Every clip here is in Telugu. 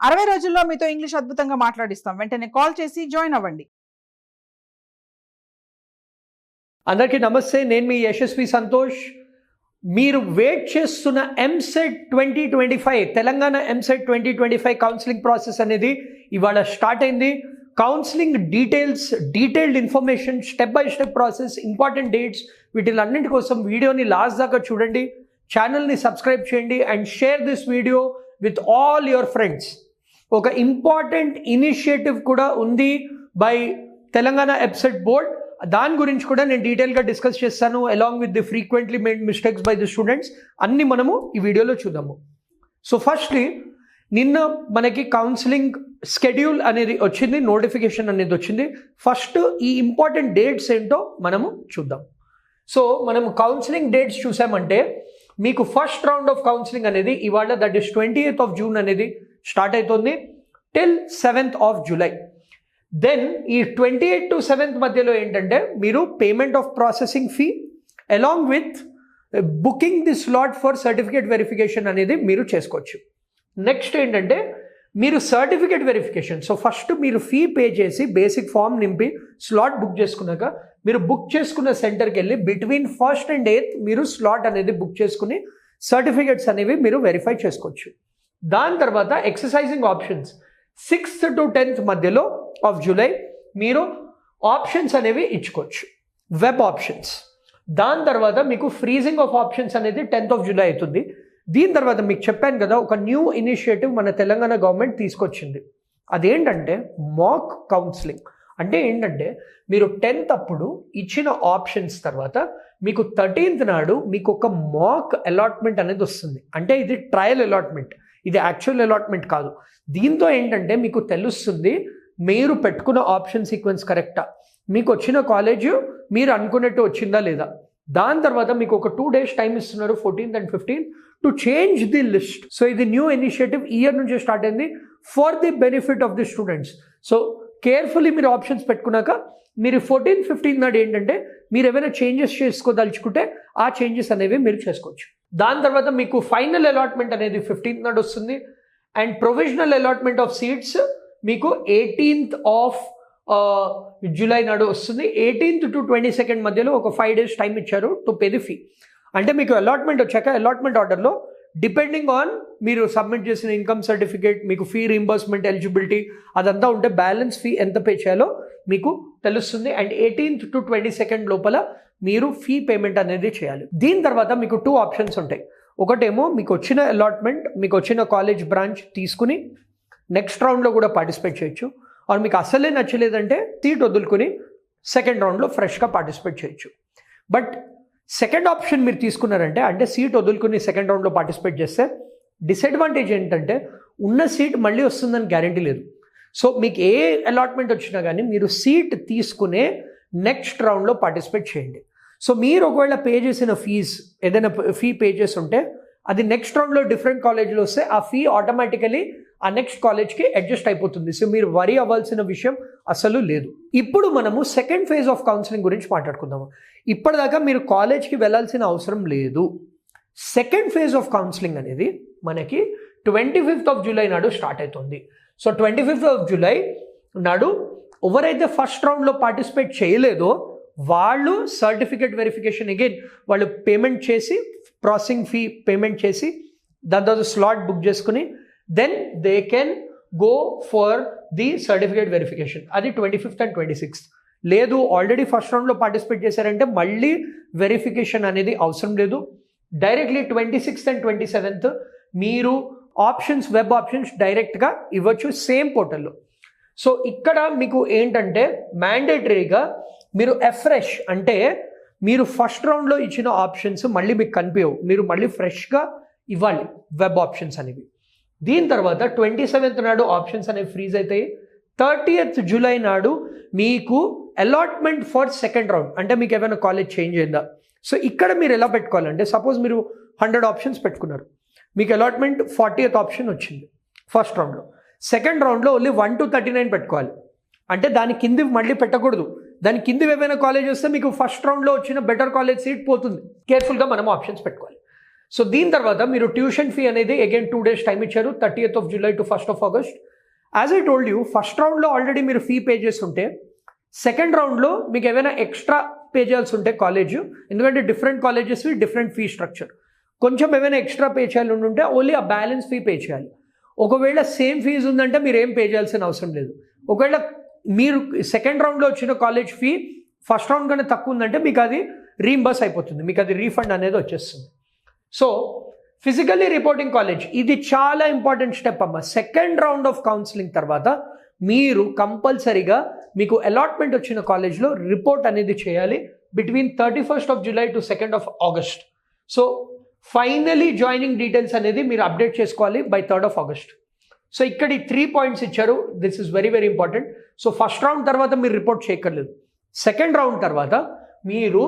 60 రోజుల్లో మీతో ఇంగ్లీష్ అద్భుతంగా మాట్లాడిస్తాం. వెంటనే కాల్ చేసి జాయిన్ అవ్వండి. అందరికీ నమస్తే. నేను మీ యశస్వి సంతోష్. మీరు వెయిట్ చేస్తున్న EAMCET 2025 Telangana EAMCET 2025 counselling process అనేది ఇవాళ స్టార్ట్ అయింది. Counselling detailed information, step by step process, important dates, వీటిలన్నింటి కోసం వీడియోని లాస్ట్ దాకా చూడండి. ఛానల్ని సబ్స్క్రైబ్ చేయండి and share this video with all your friends. ఒక ఇంపార్టెంట్ ఇనిషియేటివ్ కూడా ఉంది బై తెలంగాణ ఎంసెట్ బోర్డ్. దాని గురించి కూడా నేను డీటెయిల్గా డిస్కస్ చేస్తాను, along with the frequently made mistakes by the students. అన్ని మనము ఈ వీడియోలో చూద్దాము. సో ఫస్ట్లీ నిన్న మనకి కౌన్సిలింగ్ స్కెడ్యూల్ అనేది వచ్చింది, నోటిఫికేషన్ అనేది వచ్చింది. ఫస్ట్ ఈ ఇంపార్టెంట్ డేట్స్ ఏంటో మనము చూద్దాం. సో మనము కౌన్సిలింగ్ డేట్స్ చూసామంటే మీకు ఫస్ట్ రౌండ్ ఆఫ్ కౌన్సిలింగ్ అనేది ఇవాళ, that is 28th of June అనేది స్టార్ట్ అవుతుంది till 7th of July. Then ఈ 28 to 7th మధ్యలో ఏంటంటే మీరు payment of processing fee along with booking the slot for certificate verification అనేది మీరు చేసుకోవచ్చు. నెక్స్ట్ ఏంటంటే మీరు సర్టిఫికేట్ వెరిఫికేషన్, సో ఫస్ట్ మీరు ఫీ పే చేసి బేసిక్ ఫామ్ నింపి స్లాట్ బుక్ చేసుకున్నాక మీరు బుక్ చేసుకున్న సెంటర్కి వెళ్ళి బిట్వీన్ 1st and 8th మీరు స్లాట్ అనేది బుక్ చేసుకుని సర్టిఫికేట్స్ అనేవి మీరు వెరిఫై చేసుకోవచ్చు. దాని తర్వాత exercising options 6th to 10th మధ్యలో ఆఫ్ జూలై మీరు ఆప్షన్స్ అనేవి ఇచ్చుకోవచ్చు, వెబ్ ఆప్షన్స్. దాని తర్వాత మీకు ఫ్రీజింగ్ ఆఫ్ ఆప్షన్స్ అనేది 10th of July అవుతుంది. దీని తర్వాత మీకు చెప్పాను కదా, ఒక న్యూ ఇనిషియేటివ్ మన తెలంగాణ గవర్నమెంట్ తీసుకొచ్చింది. అదేంటంటే మాక్ కౌన్సిలింగ్. అంటే ఏంటంటే మీరు 10th అప్పుడు ఇచ్చిన ఆప్షన్స్ తర్వాత మీకు 13th నాడు మీకు ఒక మాక్ అలాట్మెంట్ అనేది వస్తుంది. అంటే ఇది ట్రయల్ అలాట్మెంట్, ఇది యాక్చువల్ అలాట్మెంట్ కాదు. దీంతో ఏంటంటే మీకు తెలుస్తుంది మీరు పెట్టుకున్న ఆప్షన్ సీక్వెన్స్ కరెక్టా, మీకు వచ్చిన కాలేజ్ మీరు అనుకున్నట్టు వచ్చిందా లేదా. దాని తర్వాత మీకు ఒక 2 days టైం ఇస్తున్నారు, 14th and 15th, to change the list. So ఇది న్యూ ఇనిషియేటివ్ ఇయర్ నుంచి స్టార్ట్ అయింది for the benefit of the students. So carefully మీరు ఆప్షన్స్ పెట్టుకున్నాక మీరు 14th, 15th నాడు ఏంటంటే మీరు ఏమైనా చేంజెస్ చేసుకోదలుచుకుంటే ఆ చేంజెస్ అనేవి మీరు చేసుకోవచ్చు. దాని తర్వాత మీకు ఫైనల్ అలాట్మెంట్ అనేది 15th నాడు వస్తుంది. And provisional allotment of seats మీకు 18th of July నాడు వస్తుంది. 18th to 22nd మధ్యలో ఒక 5 days టైం ఇచ్చారు టు పే ది ఫీ. అంటే మీకు అలాట్మెంట్ వచ్చాక అలాట్మెంట్ ఆర్డర్లో డిపెండింగ్ ఆన్ మీరు సబ్మిట్ చేసిన ఇన్కమ్ సర్టిఫికేట్, మీకు ఫీ రీంబర్స్మెంట్ ఎలిజిబిలిటీ అదంతా ఉంటే బ్యాలెన్స్ ఫీ ఎంత పే చేయాలో మీకు తెలుస్తుంది. అండ్ 18th to 22nd లోపల మీరు ఫీ పేమెంట్ అనేది చేయాలి. దీని తర్వాత మీకు 2 ఆప్షన్స్ ఉంటాయి. ఒకటేమో మీకు వచ్చిన అలాట్మెంట్, మీకు వచ్చిన కాలేజ్ బ్రాంచ్ తీసుకుని నెక్స్ట్ రౌండ్లో కూడా పార్టిసిపేట్ చేయొచ్చు. ఆర్ మీకు అసలే నచ్చలేదంటే సీట్ వదులుకొని సెకండ్ రౌండ్లో ఫ్రెష్గా పార్టిసిపేట్ చేయొచ్చు. బట్ సెకండ్ ఆప్షన్ మీరు తీసుకున్నారంటే, అంటే సీట్ వదులుకుని సెకండ్ రౌండ్లో పార్టిసిపేట్ చేస్తే డిసడ్వాంటేజ్ ఏంటంటే ఉన్న సీట్ మళ్ళీ వస్తుందని గ్యారంటీ లేదు. సో మీకు ఏ అలాట్మెంట్ వచ్చినా కానీ మీరు సీట్ తీసుకునే నెక్స్ట్ రౌండ్లో పార్టిసిపేట్ చేయండి. సో మీరు ఒకవేళ పే చేసిన ఫీజ్ ఏదైనా ఫీ పే చేసి ఉంటే అది నెక్స్ట్ రౌండ్లో డిఫరెంట్ కాలేజ్లో వస్తే ఆ ఫీ ఆటోమేటికలీ ఆ నెక్స్ట్ కాలేజ్కి అడ్జస్ట్ అయిపోతుంది. సో మీరు వరీ అవ్వాల్సిన విషయం అసలు లేదు. ఇప్పుడు మనము సెకండ్ ఫేజ్ ఆఫ్ కౌన్సిలింగ్ గురించి మాట్లాడుకుందాము. ఇప్పటిదాకా మీరు కాలేజ్కి వెళ్ళాల్సిన అవసరం లేదు. సెకండ్ ఫేజ్ ఆఫ్ కౌన్సిలింగ్ అనేది మనకి 25th of July నాడు స్టార్ట్ అవుతుంది. సో 25th of July నాడు ఎవరైతే ఫస్ట్ రౌండ్లో పార్టిసిపేట్ చేయలేదో వాళ్ళు సర్టిఫికేట్ వెరిఫికేషన్ అగైన్ వాళ్ళు పేమెంట్ చేసి ప్రాసెసింగ్ ఫీ పేమెంట్ చేసి దాని తర్వాత స్లాట్ బుక్ చేసుకుని then they can go for the certificate verification. అది 25th and 26th. లేదు ఆల్రెడీ ఫస్ట్ రౌండ్లో పార్టిసిపేట్ చేశారంటే మళ్ళీ వెరిఫికేషన్ అనేది అవసరం లేదు. డైరెక్ట్లీ 26th and 27th మీరు ఆప్షన్స్, వెబ్ ఆప్షన్స్ డైరెక్ట్గా ఇవ్వచ్చు సేమ్ పోర్టల్లో. సో ఇక్కడ మీకు ఏంటంటే మ్యాండేటరీగా మీరు ఎఫ్రెష్ అంటే మీరు ఫస్ట్ రౌండ్లో ఇచ్చిన ఆప్షన్స్ మళ్ళీ మీకు కనిపించవు, మీరు మళ్ళీ ఫ్రెష్గా ఇవ్వాలి వెబ్ ఆప్షన్స్ అనేవి. దీని తర్వాత 27th నాడు ఆప్షన్స్ అనేవి ఫ్రీజ్ అవుతాయి. 30th July నాడు మీకు అలాట్మెంట్ ఫర్ సెకండ్ రౌండ్, అంటే మీకు ఏమైనా కాలేజ్ చేంజ్ అయిందా. సో ఇక్కడ మీరు ఎలా పెట్టుకోవాలంటే సపోజ్ మీరు 100 ఆప్షన్స్ పెట్టుకున్నారు, మీకు అలాట్మెంట్ 40th ఆప్షన్ వచ్చింది ఫస్ట్ రౌండ్లో. సెకండ్ రౌండ్లో ఓన్లీ 1 to 39 పెట్టుకోవాలి. అంటే దాని కింది మళ్ళీ పెట్టకూడదు. దాని కింది ఏమైనా కాలేజ్ వస్తే మీకు ఫస్ట్ రౌండ్లో వచ్చిన బెటర్ కాలేజ్ సీట్ పోతుంది. కేర్ఫుల్గా మనం ఆప్షన్స్ పెట్టుకోవాలి. సో దీని తర్వాత మీరు ట్యూషన్ ఫీ అనేది అగైన్ 2 days టైం ఇచ్చారు, 30th July to 1st August. As I told you, first రౌండ్లో ఆల్రెడీ మీరు ఫీ పే చేసి ఉంటే సెకండ్ రౌండ్లో మీకు ఏమైనా ఎక్స్ట్రా పే చేయాల్సి ఉంటే కాలేజ్, ఎందుకంటే డిఫరెంట్ కాలేజెస్వి డిఫరెంట్ ఫీ స్ట్రక్చర్, కొంచెం ఏమైనా ఎక్స్ట్రా పే చేయాలి ఉంటే ఓన్లీ ఆ బ్యాలెన్స్ ఫీ పే చేయాలి. ఒకవేళ సేమ్ ఫీజు ఉందంటే మీరు ఏం పే చేయాల్సిన అవసరం లేదు. ఒకవేళ మీరు సెకండ్ రౌండ్లో వచ్చిన కాలేజ్ ఫీ ఫస్ట్ రౌండ్ కన్నా తక్కువ ఉందంటే మీకు అది రీంబర్స్ అయిపోతుంది, మీకు అది రీఫండ్ అనేది వచ్చేస్తుంది. సో ఫిజికల్లీ రిపోర్టింగ్ కాలేజ్, ఇది చాలా ఇంపార్టెంట్ స్టెప్ అమ్మ. సెకండ్ రౌండ్ ఆఫ్ కౌన్సిలింగ్ తర్వాత మీరు కంపల్సరీగా మీకు అలాట్మెంట్ వచ్చిన కాలేజ్లో రిపోర్ట్ అనేది చేయాలి between 31st July to 2nd August. So finally joining details అనేది మీరు అప్డేట్ చేసుకోవాలి బై 3rd August. సో ఇక్కడ ఈ 3 points ఇచ్చారు, this is very very important. So first round తర్వాత మీరు రిపోర్ట్ చేయక్కర్లేదు. సెకండ్ రౌండ్ తర్వాత మీరు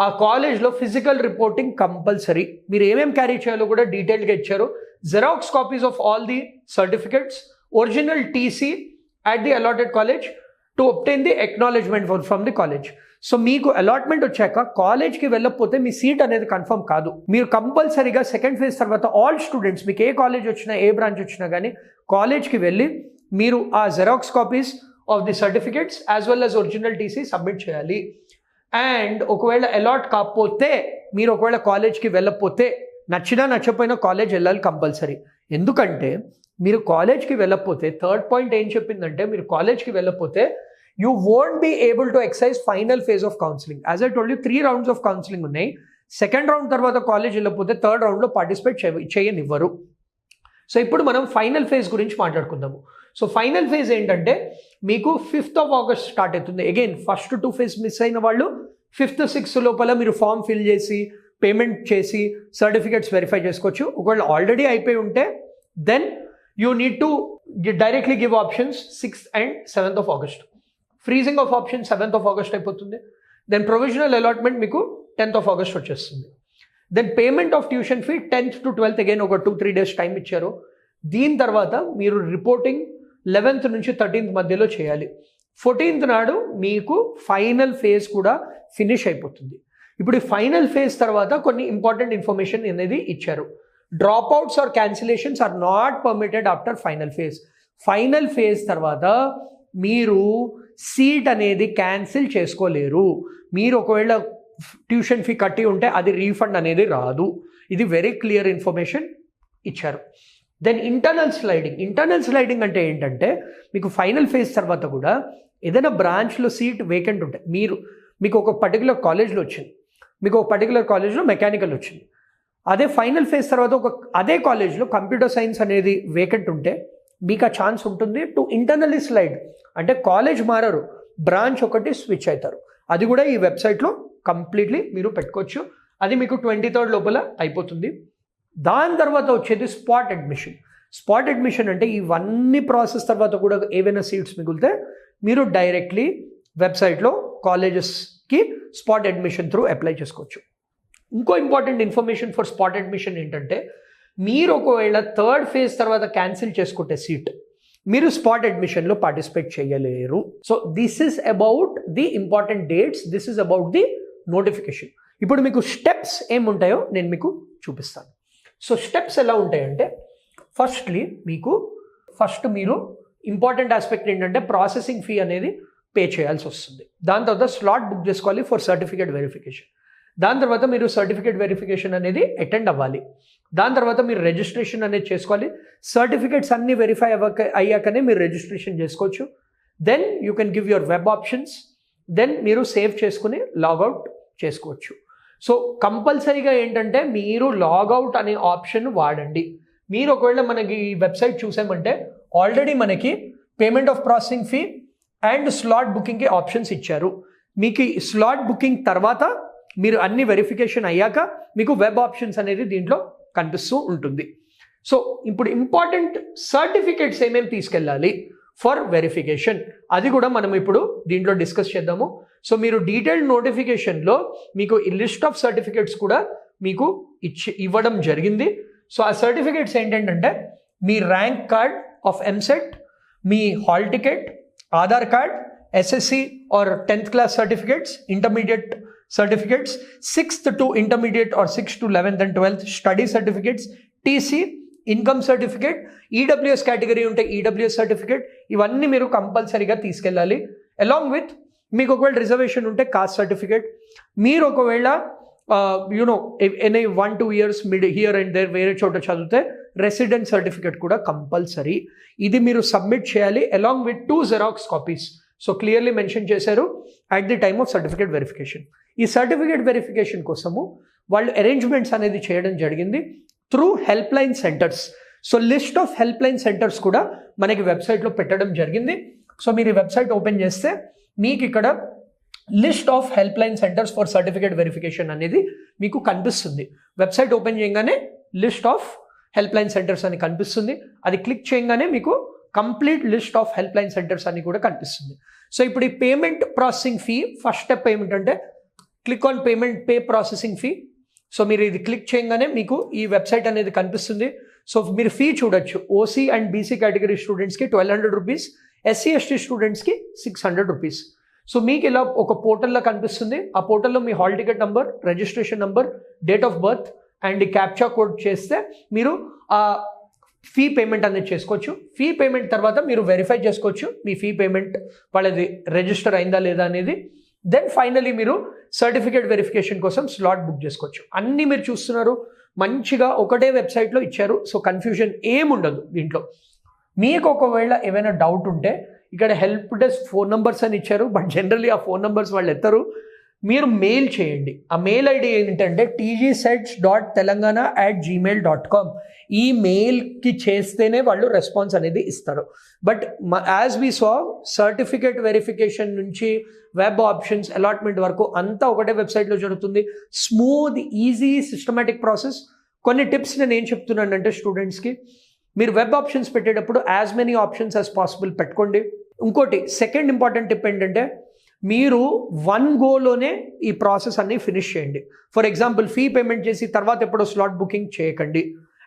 ఆ కాలేజ్లో ఫిజికల్ రిపోర్టింగ్ కంపల్సరీ. మీరు ఏమేమి క్యారీ చేయాలో కూడా డీటెయిల్గా ఇచ్చారు. Xerox copies of all the certificates, original TC at the allotted college to obtain the acknowledgement from the college. So మీకు అలాట్మెంట్ వచ్చాక కాలేజ్కి వెళ్ళకపోతే మీ సీట్ అనేది కన్ఫర్మ్ కాదు. మీరు కంపల్సరీగా సెకండ్ ఫేజ్ తర్వాత ఆల్ స్టూడెంట్స్ మీకు ఏ కాలేజ్ వచ్చినా ఏ బ్రాంచ్ వచ్చినా కానీ కాలేజ్కి వెళ్ళి మీరు ఆ xerox copies of the certificates as well as original TC submit చేయాలి. అండ్ ఒకవేళ అలాట్ కాకపోతే, మీరు ఒకవేళ కాలేజ్కి వెళ్ళకపోతే, నచ్చినా నచ్చపోయినా కాలేజ్ వెళ్ళాలి కంపల్సరీ. ఎందుకంటే మీరు కాలేజ్కి వెళ్ళకపోతే, థర్డ్ పాయింట్ ఏం చెప్పిందంటే, మీరు కాలేజ్కి వెళ్ళకపోతే you won't be able to exercise final phase of counselling. As I told you 3 rounds of counselling ఉన్నాయి. సెకండ్ రౌండ్ తర్వాత కాలేజ్ వెళ్ళకపోతే థర్డ్ రౌండ్లో పార్టిసిపేట్ చేయనివ్వరు. సో ఇప్పుడు మనం ఫైనల్ ఫేజ్ గురించి మాట్లాడుకుందాము. సో ఫైనల్ ఫేజ్ ఏంటంటే మీకు 5th August స్టార్ట్ అవుతుంది. అగైన్ ఫస్ట్ 2 phase మిస్ అయిన వాళ్ళు 5th, 6th లోపల మీరు ఫామ్ ఫిల్ చేసి పేమెంట్ చేసి సర్టిఫికెట్స్ వెరిఫై చేసుకోవచ్చు. ఒకవేళ ఆల్రెడీ అయిపోయి ఉంటే then you need to directly give options 6th and 7th August. Freezing of option 7th August అయిపోతుంది. దెన్ ప్రొవిజనల్ అలాట్మెంట్ మీకు 10th August వచ్చేస్తుంది. Then payment of tuition fee 10th to 12th again ఒక 2-3 days టైం ఇచ్చారు. దీని తర్వాత మీరు రిపోర్టింగ్ 11th నుంచి 13th మధ్యలో చేయాలి. 14th నాడు మీకు ఫైనల్ ఫేజ్ కూడా ఫినిష్ అయిపోతుంది. ఇప్పుడు ఈ ఫైనల్ ఫేజ్ తర్వాత కొన్ని ఇంపార్టెంట్ ఇన్ఫర్మేషన్ అనేది ఇచ్చారు. Dropouts or cancellations are not permitted after final phase. Final phase తర్వాత మీరు సీట్ అనేది క్యాన్సిల్ చేసుకోలేరు. మీరు ఒకవేళ ట్యూషన్ ఫీ కట్టి ఉంటే అది రీఫండ్ అనేది రాదు. ఇది వెరీ క్లియర్ ఇన్ఫర్మేషన్ ఇచ్చారు. దెన్ ఇంటర్నల్ స్లైడింగ్ అంటే ఏంటంటే మీకు ఫైనల్ ఫేజ్ తర్వాత కూడా ఏదైనా బ్రాంచ్లో సీట్ వేకెంట్ ఉంటే, మీకు ఒక పర్టికులర్ కాలేజ్లో వచ్చింది, మీకు ఒక పర్టికులర్ కాలేజ్లో మెకానికల్ వచ్చింది, అదే ఫైనల్ ఫేజ్ తర్వాత అదే కాలేజ్లో కంప్యూటర్ సైన్స్ అనేది వేకెంట్ ఉంటే మీకు ఆ ఛాన్స్ ఉంటుంది టు ఇంటర్నల్లీ స్లైడ్. అంటే కాలేజ్ మారరు, బ్రాంచ్ ఒకటి స్విచ్ అవుతారు. అది కూడా ఈ వెబ్సైట్లో కంప్లీట్లీ మీరు పెట్టుకోవచ్చు. అది మీకు 23rd లోపల అయిపోతుంది. దాని తర్వాత వచ్చేది స్పాట్ అడ్మిషన్ అంటే ఇవన్నీ ప్రాసెస్ తర్వాత కూడా ఏవైనా సీట్స్ మిగిలితే మీరు డైరెక్ట్లీ వెబ్సైట్లో కాలేజెస్కి స్పాట్ అడ్మిషన్ త్రూ అప్లై చేసుకోవచ్చు. ఇంకో important information for spot admission ఏంటంటే మీరు ఒకవేళ 3rd phase తర్వాత క్యాన్సిల్ చేసుకుంటే సీట్, మీరు స్పాట్ అడ్మిషన్లో పార్టిసిపేట్ చేయలేరు. So this is about the important dates, this is about the notification. ఇప్పుడు మీకు స్టెప్స్ ఏముంటాయో నేను మీకు చూపిస్తాను. సో స్టెప్స్ ఎలా ఉంటాయంటే మీరు ఇంపార్టెంట్ ఆస్పెక్ట్ ఏంటంటే ప్రాసెసింగ్ ఫీ అనేది పే చేయాల్సి వస్తుంది. దాని తర్వాత స్లాట్ బుక్ చేసుకోవాలి ఫర్ సర్టిఫికేట్ వెరిఫికేషన్. దాని తర్వాత మీరు సర్టిఫికేట్ వెరిఫికేషన్ అనేది అటెండ్ అవ్వాలి. దాని తర్వాత మీరు రిజిస్ట్రేషన్ అనేది చేసుకోవాలి. సర్టిఫికేట్స్ అన్నీ వెరిఫై అయ్యాకనే మీరు రిజిస్ట్రేషన్ చేసుకోవచ్చు. Then you can give your web options. Then మీరు సేవ్ చేసుకుని లాగౌట్ చేసుకోవచ్చు. సో కంపల్సరీగా ఏంటంటే మీరు లాగౌట్ అనే ఆప్షన్ వాడండి. మీరు ఒకవేళ మనకి ఈ వెబ్సైట్ చూసామంటే ఆల్రెడీ మనకి payment of processing fee and slot బుకింగ్కి ఆప్షన్స్ ఇచ్చారు. మీకు ఈ స్లాట్ బుకింగ్ తర్వాత మీరు అన్ని వెరిఫికేషన్ అయ్యాక మీకు వెబ్ ఆప్షన్స్ అనేది దీంట్లో కనిపిస్తూ ఉంటుంది. సో ఇప్పుడు ఇంపార్టెంట్ సర్టిఫికేట్స్ ఏమేమి తీసుకెళ్ళాలి ఫర్ వెరిఫికేషన్ అది కూడా మనం ఇప్పుడు దీంట్లో డిస్కస్ చేద్దాము. సో మీరు డీటెయిల్డ్ నోటిఫికేషన్లో మీకు ఈ లిస్ట్ ఆఫ్ సర్టిఫికేట్స్ కూడా మీకు ఇవ్వడం జరిగింది. సో ఆ సర్టిఫికేట్స్ ఏంటంటే మీ ర్యాంక్ కార్డ్ ఆఫ్ ఎంసెట్, మీ hall ticket, Aadhaar card, SSC or 10th class certificates, intermediate certificates, 6th to intermediate or 6th to 11th and 12th study certificates, TC, income certificate, EWS category ఉంటే ఈడబ్ల్యూఎస్ సర్టిఫికేట్, ఇవన్నీ మీరు కంపల్సరీగా తీసుకెళ్ళాలి. అలాంగ్ విత్ మీకు ఒకవేళ రిజర్వేషన్ ఉంటే కాస్ట్ సర్టిఫికేట్, మీరు ఒకవేళ any 1-2 years mid here and there వేరే చోట చదివితే రెసిడెంట్ సర్టిఫికేట్ కూడా కంపల్సరీ. ఇది మీరు సబ్మిట్ చేయాలి along with 2 Xerox copies. So clearly mention చేశారు at the time of certificate verification. ఈ సర్టిఫికేట్ వెరిఫికేషన్ కోసము వాళ్ళు అరేంజ్మెంట్స్ అనేది చేయడం జరిగింది through help line centres. So list of help line centres కూడా మనకి వెబ్సైట్లో పెట్టడం జరిగింది. సో మీరు ఈ వెబ్సైట్ ఓపెన్ చేస్తే మీకు ఇక్కడ list of help line centres for certificate verification అనేది మీకు కనిపిస్తుంది. వెబ్సైట్ ఓపెన్ చేయగానే list of help line centres అని కనిపిస్తుంది. అది క్లిక్ చేయగానే మీకు complete list of help line centres అని కూడా కనిపిస్తుంది. సో ఇప్పుడు ఈ payment processing fee, first step ఏమిటంటే click on pay processing fee. So మీరు ఇది క్లిక్ చేయగానే మీకు ఈ వెబ్సైట్ అనేది కనిపిస్తుంది. సో మీరు ఫీ చూడొచ్చు. ఓసీ అండ్ బీసీ కేటగిరీ స్టూడెంట్స్కి 1200 రూపీస్, ఎస్సీ ఎస్టీ స్టూడెంట్స్కి 600 రూపీస్. సో మీకు ఇలా ఒక పోర్టల్లో కనిపిస్తుంది. ఆ పోర్టల్లో మీ hall ticket number, registration number, date of birth and captcha code చేస్తే మీరు ఆ ఫీ పేమెంట్ అనేది చేసుకోవచ్చు. ఫీ పేమెంట్ తర్వాత మీరు వెరిఫై చేసుకోవచ్చు మీ ఫీ పేమెంట్ వాళ్ళది రిజిస్టర్ అయిందా లేదా అనేది. దెన్ ఫైనలీ మీరు సర్టిఫికేట్ వెరిఫికేషన్ కోసం స్లాట్ బుక్ చేసుకోవచ్చు. అన్నీ మీరు చూస్తున్నారు మంచిగా ఒకటే వెబ్సైట్లో ఇచ్చారు. సో కన్ఫ్యూజన్ ఏముండదు దీంట్లో. మీకు ఒకవేళ ఏమైనా డౌట్ ఉంటే ఇక్కడ హెల్ప్ డెస్క్ ఫోన్ నంబర్స్ అని ఇచ్చారు, బట్ జనరల్లీ ఆ ఫోన్ నంబర్స్ వాళ్ళు ఎత్తరు. మీరు మెయిల్ చేయండి. ఆ మెయిల్ ఐడి ఏంటంటే tgsets.telangana@gmail.com. ఈ మెయిల్కి చేస్తేనే వాళ్ళు రెస్పాన్స్ అనేది ఇస్తారు. But as we saw certificate verification నుంచి వెబ్ ఆప్షన్స్ అలాట్మెంట్ వరకు అంతా ఒకటే వెబ్సైట్లో జరుగుతుంది. Smooth, easy, systematic process. కొన్ని టిప్స్ నేను ఏం చెప్తున్నానంటే స్టూడెంట్స్కి, మీరు వెబ్ ఆప్షన్స్ పెట్టేటప్పుడు as many options as possible పెట్టుకోండి. ఇంకోటి సెకండ్ ఇంపార్టెంట్ టిప్ ఏంటంటే మీరు 1 గోలోనే ఈ ప్రాసెస్ అన్ని ఫినిష్ చేయండి. ఫర్ ఎగ్జాంపుల్ ఫీ పేమెంట్ చేసి తర్వాత ఎప్పుడో స్లాట్ బుకింగ్ చేయకండి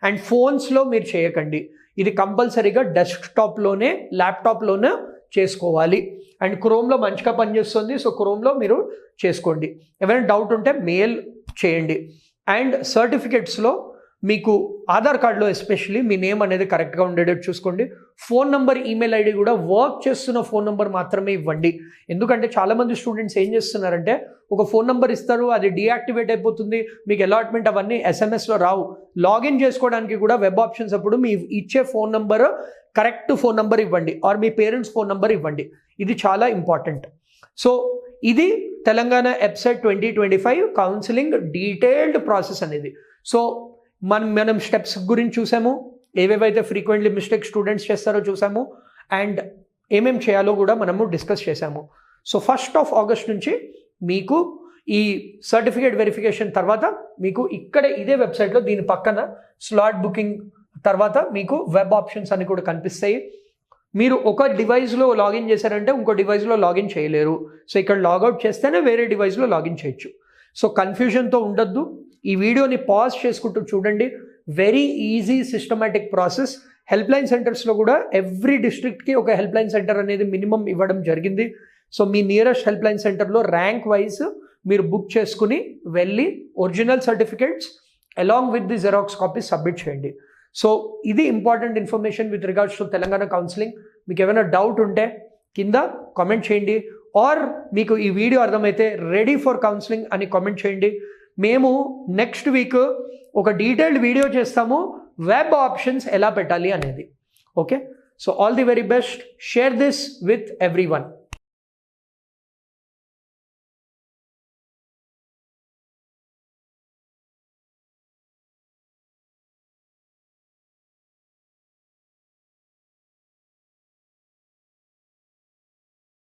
అండ్ ఫోన్స్లో మీరు చేయకండి. ఇది కంపల్సరీగా డెస్క్టాప్లోనే, ల్యాప్టాప్లోనే చేసుకోవాలి. అండ్ క్రోమ్లో మంచిగా పనిచేస్తుంది. సో క్రోమ్లో మీరు చేసుకోండి. ఏమైనా డౌట్ ఉంటే మెయిల్ చేయండి. అండ్ సర్టిఫికెట్స్లో మీకు ఆధార్ కార్డులో ఎస్పెషల్లీ మీ నేమ్ అనేది కరెక్ట్గా ఉండేటట్టు చూసుకోండి. ఫోన్ నెంబర్, ఈమెయిల్ ఐడి కూడా వర్క్ చేస్తున్న ఫోన్ నెంబర్ మాత్రమే ఇవ్వండి. ఎందుకంటే చాలామంది స్టూడెంట్స్ ఏం చేస్తున్నారంటే ఒక ఫోన్ నెంబర్ ఇస్తారు, అది డీయాక్టివేట్ అయిపోతుంది, మీకు అలాట్మెంట్ అవన్నీ ఎస్ఎంఎస్లో రావు. లాగిన్ చేసుకోవడానికి కూడా వెబ్ ఆప్షన్స్ అప్పుడు మీ ఇచ్చే phone number correct phone number ఇవ్వండి ఆర్ మీ పేరెంట్స్ ఫోన్ నెంబర్ ఇవ్వండి. ఇది చాలా ఇంపార్టెంట్. సో ఇది Telangana EBSET 2025 counselling detailed process అనేది. సో మనం స్టెప్స్ గురించి చూసాము, ఏవేవైతే ఫ్రీక్వెంట్లీ మిస్టేక్ స్టూడెంట్స్ చేస్తారో చూసాము, అండ్ ఏమేం చేయాలో కూడా మనము డిస్కస్ చేసాము. సో 1st of August నుంచి మీకు ఈ సర్టిఫికేట్ వెరిఫికేషన్ తర్వాత మీకు ఇక్కడ ఇదే వెబ్సైట్లో దీని పక్కన స్లాట్ బుకింగ్ తర్వాత మీకు వెబ్ ఆప్షన్స్ అని కూడా కనిపిస్తాయి. మీరు ఒక డివైస్లో లాగిన్ చేశారంటే ఇంకో డివైస్లో లాగిన్ చేయలేరు. సో ఇక్కడ లాగౌట్ చేస్తేనే వేరే డివైస్లో లాగిన్ చేయొచ్చు. సో కన్ఫ్యూజన్తో ఉండొద్దు. ఈ వీడియోని పాజ్ చేసుకుంటూ చూడండి. Very easy, systematic process. Help line సెంటర్స్లో కూడా ఎవ్రీ డిస్ట్రిక్ట్కి ఒక హెల్ప్ లైన్ సెంటర్ అనేది మినిమం ఇవ్వడం జరిగింది. సో మీ నియరెస్ట్ హెల్ప్ లైన్ సెంటర్లో ర్యాంక్ వైజ్ మీరు బుక్ చేసుకుని వెళ్ళి original certificates along with the xerox copies submit చేయండి. సో ఇది important information with regards to Telangana counselling. మీకు ఏమైనా డౌట్ ఉంటే కింద కామెంట్ చేయండి, ఆర్ మీకు ఈ వీడియో అర్థమైతే రెడీ ఫర్ కౌన్సిలింగ్ అని కామెంట్ చేయండి. మేము నెక్స్ట్ వీక్ ఒక డీటెయిల్డ్ వీడియో చేస్తాము వెబ్ ఆప్షన్స్ ఎలా పెట్టాలి అనేది. Okay, so all the very best. Share this with every one.